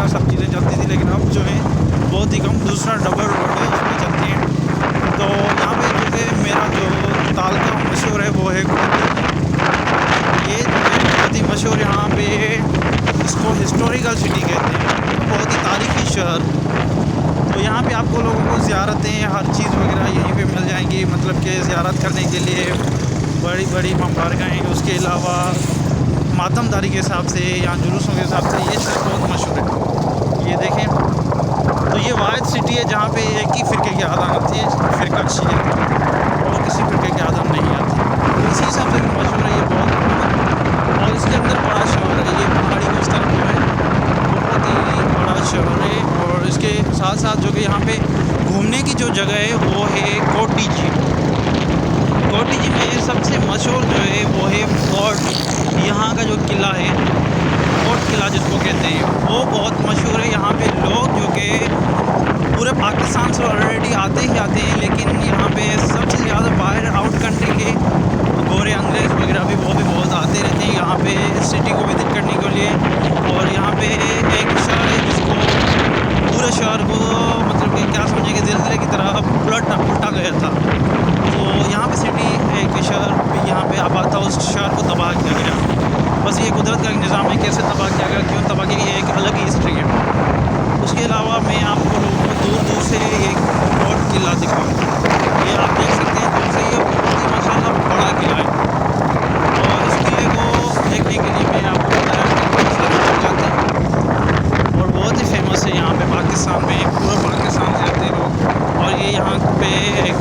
वगैरह सब चीज़ें चलती थी, लेकिन अब जो है बहुत ही कम, दूसरा डबल रोड है उसमें चलती हैं। तो यहाँ पे जो है मेरा जो ताल का मशहूर है वो है, ये जो है बहुत ही मशहूर, यहाँ पे इसको हिस्टोरिकल सिटी कहते हैं, बहुत ही तारीखी शहर। तो यहाँ पे आपको लोगों को ज़ियारतें, हर चीज़ वगैरह यहीं पे मिल जाएंगी, मतलब कि ज़ियारत करने के लिए बड़ी बड़ी बारगाहें। उसके अलावा मातमदारी के हिसाब से या जुलूसों के हिसाब से ये शहर बहुत मशहूर है। ये देखें, तो ये वाहिद सिटी है जहाँ पे एक ही फ़िरके की आदम आती है, फ़िरका शिया, और किसी फ़िरके की आदम नहीं आती। तो इसी हिसाब से भी मशहूर है ये बहुत। और इसके अंदर बड़ा शहर है, ये पहाड़ी को इस तरफ जो है बहुत ही बड़ा शहर है। और इसके साथ साथ जो कि यहाँ पे घूमने की जो जगह है वो है कोटी जी। कोटी जी में सबसे मशहूर जो है वो है फोर्ट, यहाँ का जो किला है, फोर्ट किला जिसको कहते हैं, वो बहुत मशहूर है। यहाँ पे लोग जो कि पूरे पाकिस्तान से ऑलरेडी आते ही आते हैं, लेकिन यहाँ पे सबसे ज़्यादा बाहर आउट कंट्री के गोरे अंग्रेज़ वगैरह भी वो भी बहुत आते रहते हैं यहाँ पे सिटी को विजिट करने के लिए। और यहाँ पे एक शहर है जिसको पूरे शहर को मतलब कि क्या समझे कि ज़िलज़िले की तरह उल्टा गया था। तो यहाँ पे सिटी एक शहर भी यहाँ पे आबाद था, उस शहर को तबाह किया गया। बस ये कुदरत का एक निज़ाम है, कैसे तबाह किया गया, क्यों तबाह किया गया, एक अलग ही हिस्ट्री है। उसके अलावा मैं आपको लोगों को दूर दूर से एक और किला दिखाऊँ। ये आप देख सकते हैं दूर से, ये बहुत ही माशाल्लाह बड़ा किला है। और इस किले को देखने के लिए मैं आपको बताया कि बहुत सारे लोग जाते हैं और बहुत ही फेमस है यहाँ पे पाकिस्तान में, पूरे पाकिस्तान से आते हैं लोग। और ये यहाँ पे एक